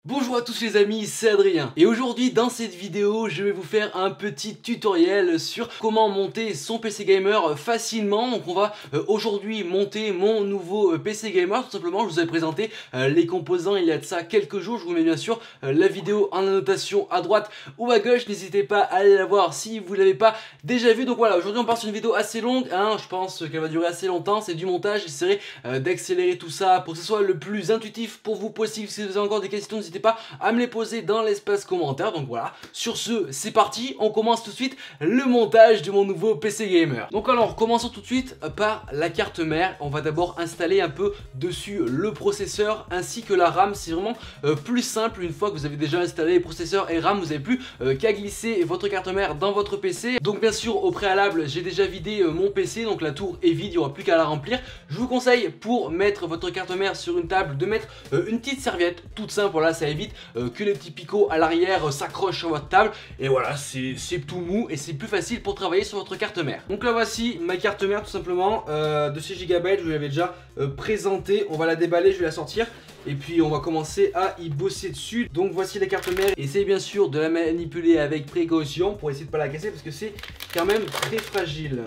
Bonjour à tous les amis, c'est Adrien et aujourd'hui dans cette vidéo je vais vous faire un petit tutoriel sur comment monter son PC gamer facilement. Donc on va aujourd'hui monter mon nouveau PC gamer. Tout simplement je vous avais présenté les composants il y a de ça quelques jours. Je vous mets bien sûr la vidéo en annotation à droite ou à gauche. N'hésitez pas à aller la voir si vous ne l'avez pas déjà vu. Donc voilà, aujourd'hui on part sur une vidéo assez longue hein, je pense qu'elle va durer assez longtemps. C'est du montage, j'essaierai d'accélérer tout ça pour que ce soit le plus intuitif pour vous possible. Si vous avez encore des questions, n'hésitez pas à me les poser dans l'espace commentaire. Donc voilà, sur ce c'est parti, on commence tout de suite le montage de mon nouveau PC gamer. Donc alors commençons tout de suite par la carte mère. On va d'abord installer un peu dessus le processeur ainsi que la RAM. C'est vraiment plus simple une fois que vous avez déjà installé les processeurs et RAM. Vous n'avez plus qu'à glisser votre carte mère dans votre PC. Donc bien sûr au préalable j'ai déjà vidé mon PC, donc la tour est vide, il n'y aura plus qu'à la remplir. Je vous conseille pour mettre votre carte mère sur une table de mettre une petite serviette toute simple. Voilà, ça évite que les petits picots à l'arrière s'accrochent sur votre table. Et voilà, c'est tout mou et c'est plus facile pour travailler sur votre carte mère. Donc là voici ma carte mère tout simplement de 6 Go. Je vous l'avais déjà présenté. On va la déballer, je vais la sortir. Et puis on va commencer à y bosser dessus. Donc voici la carte mère. Essayez bien sûr de la manipuler avec précaution pour essayer de ne pas la casser parce que c'est quand même très fragile.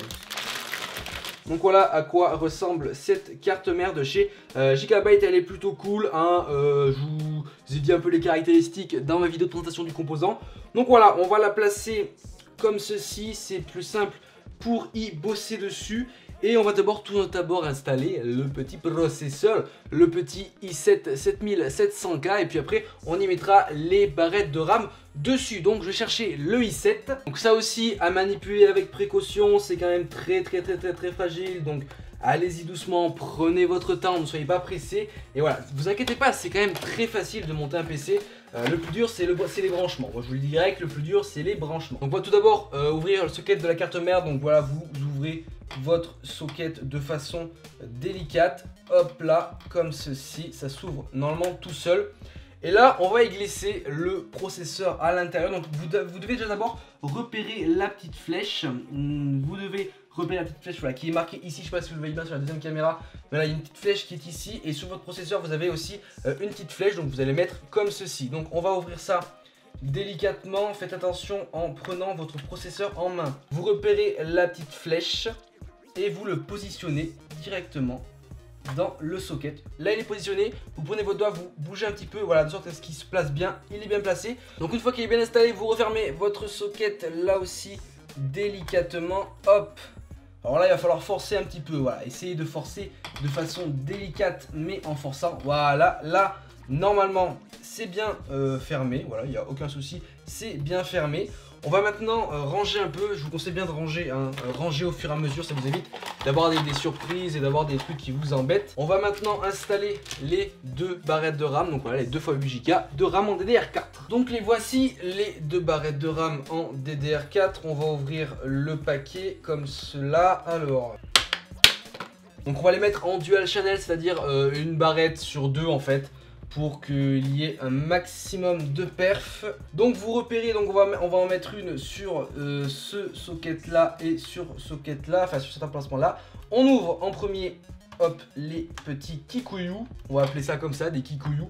Donc voilà à quoi ressemble cette carte mère de chez Gigabyte. Elle est plutôt cool hein. Je vous ai dit un peu les caractéristiques dans ma vidéo de présentation du composant. Donc voilà, on va la placer comme ceci, c'est plus simple pour y bosser dessus. Et on va d'abord installer le petit processeur, le petit i7 7700K. Et puis après on y mettra les barrettes de RAM dessus. Donc je vais chercher le i7. Donc ça aussi à manipuler avec précaution, c'est quand même très fragile. Donc allez-y doucement, prenez votre temps, ne soyez pas pressés. Et voilà, vous inquiétez pas, c'est quand même très facile de monter un PC. Le plus dur c'est les branchements. Moi je vous le dis direct, le plus dur c'est les branchements. Donc on va tout d'abord ouvrir le socket de la carte mère. Donc voilà, vous ouvrez votre socket de façon délicate. Hop là, comme ceci, ça s'ouvre normalement tout seul. Et là on va y glisser le processeur à l'intérieur. Donc vous devez déjà d'abord repérer la petite flèche. Vous devez repérer la petite flèche voilà, qui est marquée ici. Je sais pas si vous le voyez bien sur la deuxième caméra. Mais là il y a une petite flèche qui est ici. Et sur votre processeur vous avez aussi une petite flèche. Donc vous allez mettre comme ceci. Donc on va ouvrir ça délicatement. Faites attention en prenant votre processeur en main. Vous repérez la petite flèche et vous le positionnez directement dans le socket. Là il est positionné, vous prenez votre doigt, vous bougez un petit peu, voilà, de sorte à ce qu'il se place bien, il est bien placé. Donc une fois qu'il est bien installé, vous refermez votre socket là aussi délicatement, hop. Alors là il va falloir forcer un petit peu, voilà, essayez de forcer de façon délicate mais en forçant, voilà, là normalement c'est bien fermé, voilà, il n'y a aucun souci, c'est bien fermé. On va maintenant ranger un peu, je vous conseille bien de ranger, hein, ranger au fur et à mesure, ça vous évite d'avoir des surprises et d'avoir des trucs qui vous embêtent. On va maintenant installer les deux barrettes de RAM, donc voilà les 2 x 8 Go de RAM en DDR4. Donc les voici les deux barrettes de RAM en DDR4, on va ouvrir le paquet comme cela, alors... Donc on va les mettre en dual channel, c'est-à-dire une barrette sur deux en fait, pour qu'il y ait un maximum de perf. Donc vous repérez, donc on va en mettre une sur ce socket là et sur socket là, enfin sur cet emplacement là. On ouvre en premier, hop, les petits kikuyu, on va appeler ça comme ça, des kikuyu.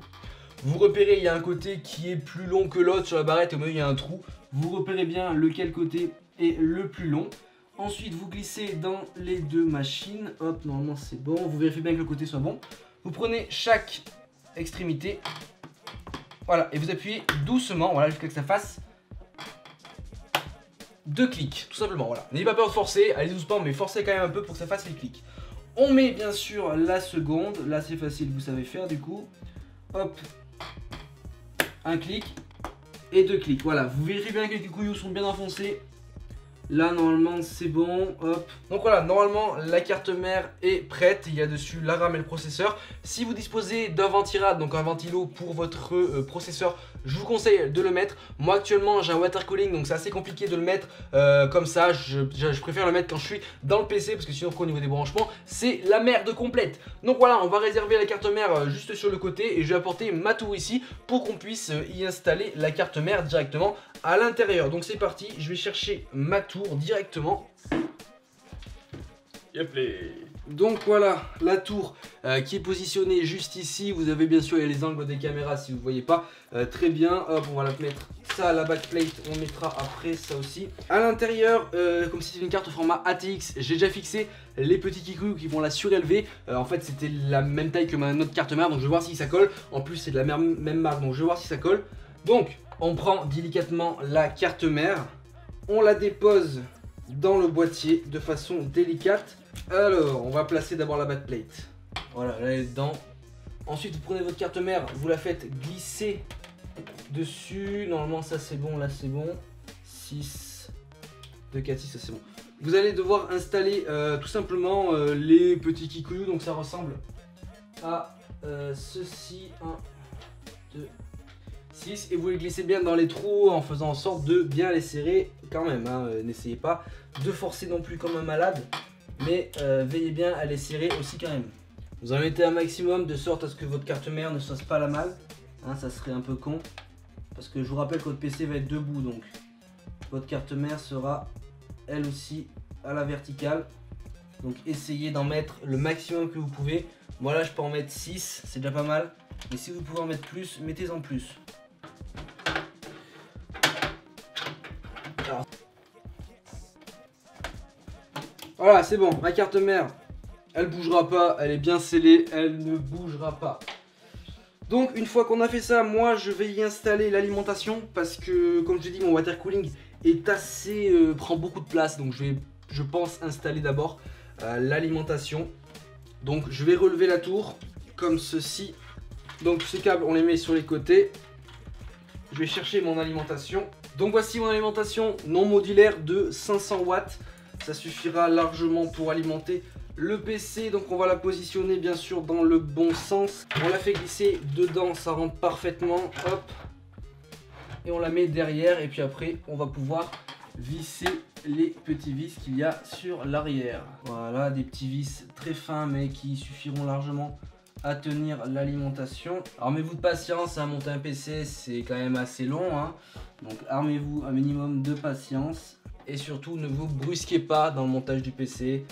Vous repérez, il y a un côté qui est plus long que l'autre sur la barrette, au milieu il y a un trou. Vous repérez bien lequel côté est le plus long. Ensuite vous glissez dans les deux machines, hop, normalement c'est bon, vous vérifiez bien que le côté soit bon. Vous prenez chaque extrémité, voilà, et vous appuyez doucement, voilà, jusqu'à ce que ça fasse 2 clics, tout simplement, voilà. N'ayez pas peur de forcer, allez doucement, mais forcez quand même un peu pour que ça fasse les clics. On met bien sûr la seconde, là c'est facile, vous savez faire du coup, hop, un clic et 2 clics, voilà, vous vérifiez bien que les couilles sont bien enfoncés. Là normalement c'est bon, hop. Donc voilà, normalement la carte mère est prête. Il y a dessus la RAM et le processeur. Si vous disposez d'un ventirad, donc un ventilo pour votre processeur, je vous conseille de le mettre. Moi actuellement j'ai un water cooling, donc c'est assez compliqué de le mettre comme ça. Je préfère le mettre quand je suis dans le PC, parce que sinon au niveau des branchements c'est la merde complète. Donc voilà, on va réserver la carte mère juste sur le côté et je vais apporter ma tour ici pour qu'on puisse y installer la carte mère directement à l'intérieur. Donc c'est parti, je vais chercher ma tour directement. Yep les... Donc voilà, la tour qui est positionnée juste ici. Vous avez bien sûr les angles des caméras si vous ne voyez pas très bien. Hop, on va la mettre ça, la backplate, on mettra après ça aussi. À l'intérieur, comme si c'était une carte au format ATX, j'ai déjà fixé les petits kikuyu qui vont la surélever. En fait, c'était la même taille que ma autre carte mère, donc je vais voir si ça colle. En plus, c'est de la même marque, donc je vais voir si ça colle. Donc, on prend délicatement la carte mère, on la dépose dans le boîtier de façon délicate. Alors, on va placer d'abord la backplate. Voilà, là elle est dedans. Ensuite, vous prenez votre carte mère, vous la faites glisser dessus. Normalement, ça c'est bon, là c'est bon. 6, 2, 4, 6, ça c'est bon. Vous allez devoir installer tout simplement les petits kikuyu. Donc ça ressemble à ceci. 1, 2, 6. Et vous les glissez bien dans les trous en faisant en sorte de bien les serrer quand même. Hein. N'essayez pas de forcer non plus comme un malade. Mais veillez bien à les serrer aussi quand même. Vous en mettez un maximum de sorte à ce que votre carte mère ne se fasse pas la malle. Hein, ça serait un peu con. Parce que je vous rappelle que votre PC va être debout. Donc votre carte mère sera elle aussi à la verticale. Donc essayez d'en mettre le maximum que vous pouvez. Voilà, je peux en mettre 6. C'est déjà pas mal. Mais si vous pouvez en mettre plus, mettez-en plus. Alors. Voilà, c'est bon, ma carte mère, elle bougera pas, elle est bien scellée, elle ne bougera pas. Donc une fois qu'on a fait ça, moi je vais y installer l'alimentation parce que comme je l'ai dit, mon water cooling est assez prend beaucoup de place, donc je pense installer d'abord l'alimentation. Donc je vais relever la tour comme ceci. Donc ces câbles on les met sur les côtés. Je vais chercher mon alimentation. Donc voici mon alimentation non modulaire de 500 watts. Ça suffira largement pour alimenter le PC. Donc on va la positionner bien sûr dans le bon sens. On la fait glisser dedans, ça rentre parfaitement. Hop. Et on la met derrière. Et puis après on va pouvoir visser les petits vis qu'il y a sur l'arrière. Voilà, des petits vis très fins mais qui suffiront largement à tenir l'alimentation. Armez-vous de patience, hein, monter un PC c'est quand même assez long. Hein. Donc armez-vous un minimum de patience. Et surtout ne vous brusquez pas dans le montage du PC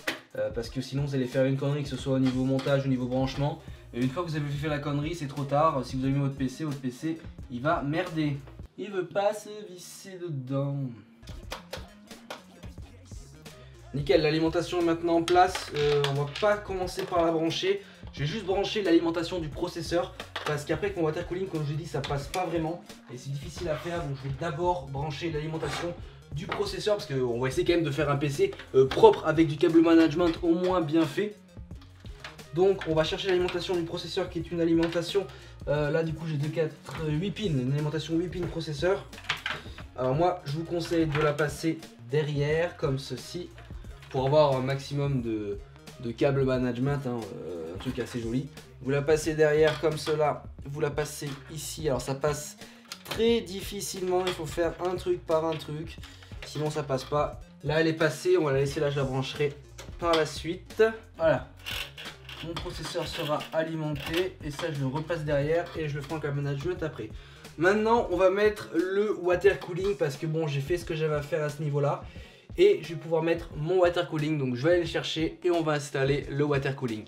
parce que sinon vous allez faire une connerie, que ce soit au niveau montage ou au niveau branchement. Et une fois que vous avez fait la connerie, c'est trop tard. Si vous avez mis votre PC il va merder. Il veut pas se visser dedans. Nickel, l'alimentation est maintenant en place. On va pas commencer par la brancher. Je vais juste brancher l'alimentation du processeur parce qu'après con water cooling, comme je l'ai dit, ça passe pas vraiment et c'est difficile à faire. Donc je vais d'abord brancher l'alimentation du processeur parce qu'on va essayer quand même de faire un PC propre avec du câble management au moins bien fait. Donc on va chercher l'alimentation du processeur qui est une alimentation là du coup j'ai 2, 4, 8 pins, une alimentation 8 pins processeur. Alors moi je vous conseille de la passer derrière comme ceci pour avoir un maximum de câble management, hein, un truc assez joli. Vous la passez derrière comme cela, vous la passez ici. Alors ça passe très difficilement, il faut faire un truc par un truc, sinon ça passe pas. Là elle est passée, on va la laisser là, je la brancherai par la suite. Voilà, mon processeur sera alimenté et ça je le repasse derrière et je le ferai en câble management après. Maintenant on va mettre le water cooling parce que bon j'ai fait ce que j'avais à faire à ce niveau là. Et je vais pouvoir mettre mon water cooling, donc je vais aller le chercher et on va installer le water cooling.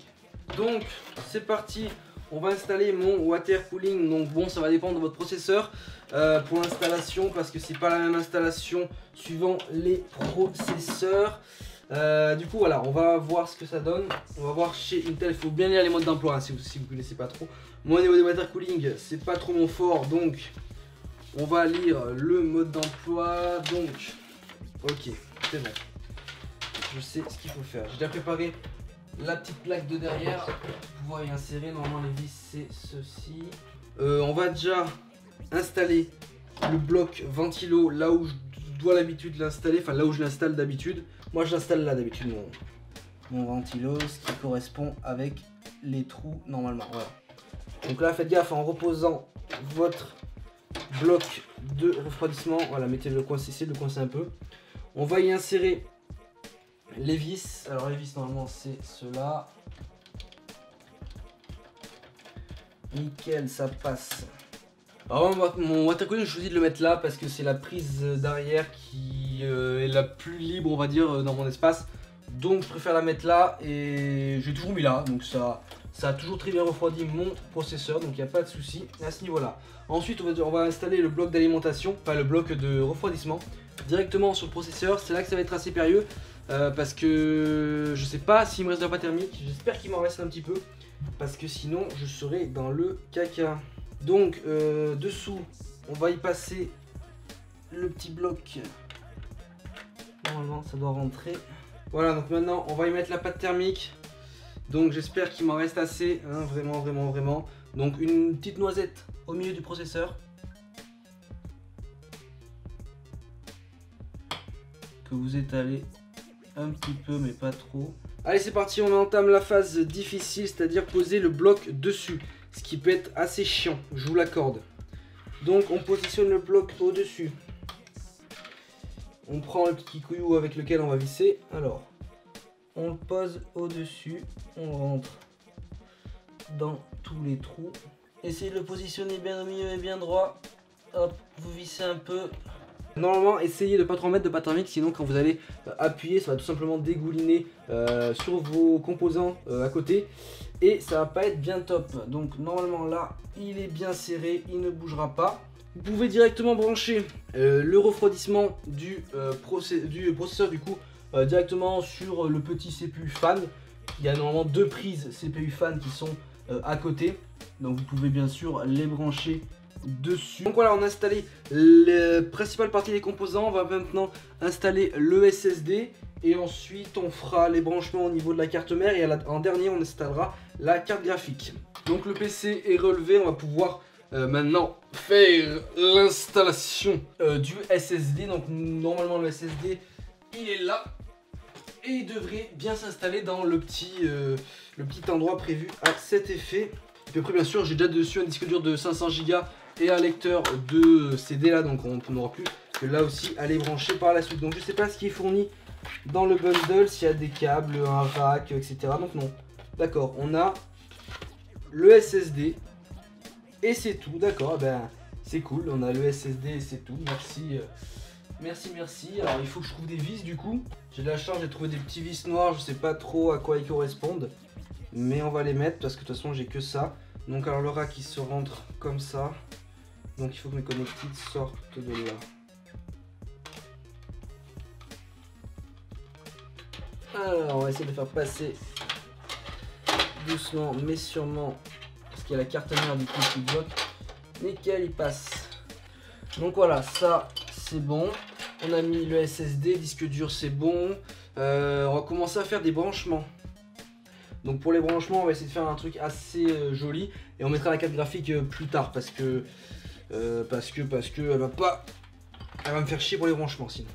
Donc c'est parti, on va installer mon water cooling. Donc bon, ça va dépendre de votre processeur pour l'installation parce que c'est pas la même installation suivant les processeurs. Du coup voilà, on va voir ce que ça donne. On va voir chez Intel, il faut bien lire les modes d'emploi hein, si vous ne connaissez pas trop. Moi au niveau des water cooling, c'est pas trop mon fort, donc on va lire le mode d'emploi. Donc ok, c'est bon. Je sais ce qu'il faut faire. J'ai déjà préparé la petite plaque de derrière pour pouvoir y insérer. Normalement les vis c'est ceci. On va déjà installer le bloc ventilo là où je dois l'habitude l'installer, enfin là où je l'installe d'habitude. Moi je l'installe là d'habitude mon ventilo, ce qui correspond avec les trous normalement. Voilà. Donc là faites gaffe en reposant votre bloc de refroidissement. Voilà, mettez le coin, essayez de le coincer un peu. On va y insérer les vis. Alors les vis normalement c'est ceux-là. Nickel, ça passe. Alors mon water cooling, je choisis de le mettre là parce que c'est la prise d'arrière qui est la plus libre on va dire dans mon espace. Donc je préfère la mettre là et j'ai toujours mis là. Donc ça a toujours très bien refroidi mon processeur, donc il n'y a pas de souci à ce niveau là. Ensuite on va installer le bloc d'alimentation, pas le bloc de refroidissement, directement sur le processeur. C'est là que ça va être assez périlleux parce que je sais pas s'il me reste de la pâte thermique. J'espère qu'il m'en reste un petit peu parce que sinon je serai dans le caca. Donc dessous on va y passer le petit bloc. Normalement ça doit rentrer. Voilà, donc maintenant on va y mettre la pâte thermique. Donc j'espère qu'il m'en reste assez, hein, vraiment. Donc une petite noisette au milieu du processeur. Que vous étalez un petit peu mais pas trop. Allez c'est parti, on entame la phase difficile, c'est-à-dire poser le bloc dessus. Ce qui peut être assez chiant, je vous l'accorde. Donc on positionne le bloc au-dessus. On prend le petit couillou avec lequel on va visser. Alors, on le pose au-dessus. On rentre dans tous les trous. Essayez de le positionner bien au milieu et bien droit. Hop, vous vissez un peu. Normalement, essayez de ne pas trop mettre de pâte thermique, sinon quand vous allez appuyer, ça va tout simplement dégouliner sur vos composants à côté. Et ça va pas être bien top. Donc normalement là, il est bien serré, il ne bougera pas. Vous pouvez directement brancher le refroidissement du processeur du coup directement sur le petit CPU fan. Il y a normalement deux prises CPU fan qui sont à côté. Donc vous pouvez bien sûr les brancher dessus. Donc voilà, on a installé les principales parties des composants. On va maintenant installer le SSD. Et ensuite on fera les branchements au niveau de la carte mère. Et en dernier on installera la carte graphique. Donc le PC est relevé, on va pouvoir maintenant faire l'installation du SSD. Donc normalement le SSD il est là et il devrait bien s'installer dans le petit endroit prévu à cet effet. Et puis après bien sûr j'ai déjà dessus un disque dur de 500 Go et un lecteur de CD là, donc on n'aura plus que là aussi à les brancher par la suite. Donc je sais pas ce qui est fourni dans le bundle, s'il y a des câbles, un rack, etc. Donc non, d'accord, on a le SSD. Et c'est tout, d'accord, ben c'est cool, on a le SSD et c'est tout, merci, merci. Alors il faut que je trouve des vis du coup, j'ai de la chance, j'ai trouvé des petits vis noirs, je sais pas trop à quoi ils correspondent, mais on va les mettre parce que de toute façon j'ai que ça. Donc alors le rack il se rentre comme ça, donc il faut que mes connectiques sortent de là. Alors on va essayer de faire passer doucement mais sûrement. Il y a la carte mère du coup qui bloque. Nickel, il passe. Donc voilà, ça c'est bon. On a mis le SSD, disque dur c'est bon. On va commencer à faire des branchements. Donc pour les branchements, on va essayer de faire un truc assez joli. Et on mettra la carte graphique plus tard parce que elle va me faire chier pour les branchements sinon.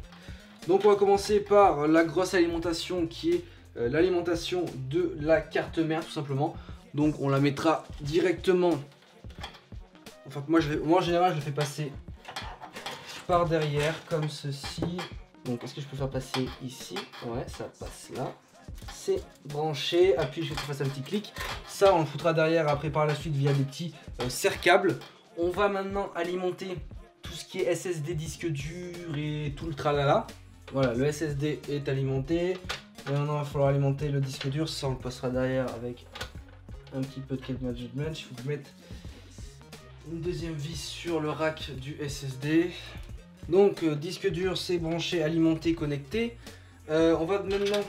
Donc on va commencer par la grosse alimentation qui est l'alimentation de la carte mère tout simplement. Donc on la mettra directement. Enfin moi en général je le fais passer par derrière comme ceci. Donc est-ce que je peux faire passer ici? Ouais, ça passe là. C'est branché. Appuie, je vais faire passer un petit clic. Ça on le foutra derrière après par la suite via des petits serre-câbles. On va maintenant alimenter tout ce qui est SSD, disque dur et tout le tralala. Voilà, le SSD est alimenté. Et maintenant il va falloir alimenter le disque dur. Ça on le passera derrière avec un petit peu de cable management. Il faut que je mette une deuxième vis sur le rack du SSD. Donc disque dur c'est branché, alimenté, connecté. On va maintenant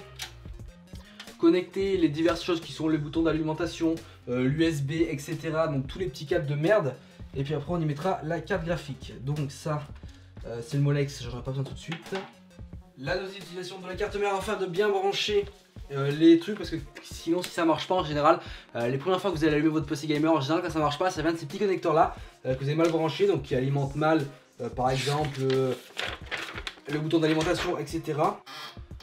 connecter les diverses choses qui sont les boutons d'alimentation, l'USB, etc. Donc tous les petits câbles de merde. Et puis après on y mettra la carte graphique. Donc ça c'est le Molex, j'en ai pas besoin tout de suite. La deuxième utilisation de la carte mère afin de bien brancher les trucs, parce que sinon si ça marche pas en général, les premières fois que vous allez allumer votre PC gamer, en général quand ça marche pas, ça vient de ces petits connecteurs là que vous avez mal branchés, donc qui alimentent mal par exemple le bouton d'alimentation, etc.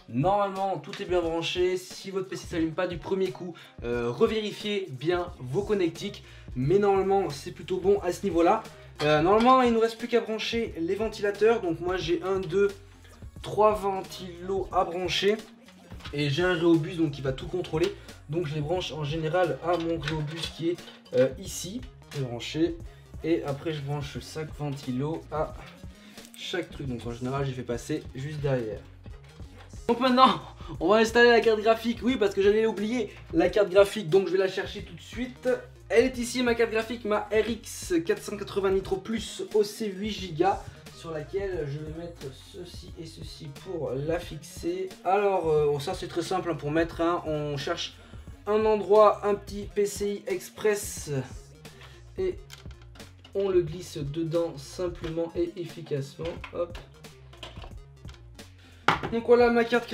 Normalement tout est bien branché. Si votre PC s'allume pas du premier coup, revérifiez bien vos connectiques, mais normalement c'est plutôt bon à ce niveau là. Normalement il ne nous reste plus qu'à brancher les ventilateurs. Donc moi j'ai 1, 2, 3 ventilos à brancher et j'ai un Rhéobus donc qui va tout contrôler. Donc je les branche en général à mon Rhéobus qui est ici, branché, et après je branche 5 ventilos à chaque truc. Donc en général j'ai fait passer juste derrière. Donc maintenant, on va installer la carte graphique. Oui, parce que j'allais oublier la carte graphique, donc je vais la chercher tout de suite. Elle est ici, ma carte graphique, ma RX 480 Nitro Plus OC 8 Go, sur laquelle je vais mettre ceci et ceci pour la fixer. Alors, ça c'est très simple hein, pour mettre. Hein, on cherche un endroit, un petit PCI Express et on le glisse dedans simplement et efficacement. Hop. Donc voilà, ma carte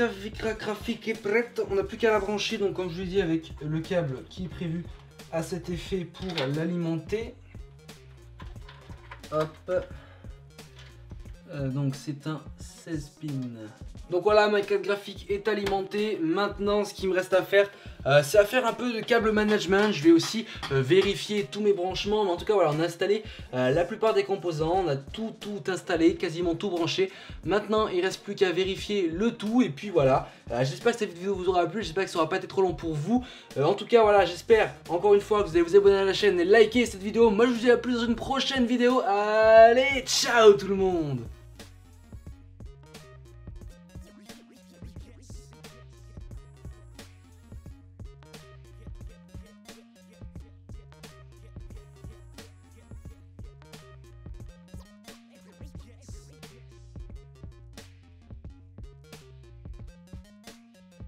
graphique est prête. On n'a plus qu'à la brancher. Donc comme je vous l'ai dit, avec le câble qui est prévu à cet effet pour l'alimenter. Hop. Donc c'est un 16 pins. Donc voilà, ma carte graphique est alimentée. Maintenant, ce qu'il me reste à faire, c'est à faire un peu de câble management. Je vais aussi vérifier tous mes branchements. Mais en tout cas, voilà, on a installé la plupart des composants. On a tout installé, quasiment tout branché. Maintenant, il ne reste plus qu'à vérifier le tout. Et puis voilà, j'espère que cette vidéo vous aura plu. J'espère que ça n'aura pas été trop long pour vous. En tout cas, voilà, j'espère encore une fois que vous allez vous abonner à la chaîne et liker cette vidéo. Moi, je vous dis à plus dans une prochaine vidéo. Allez, ciao tout le monde!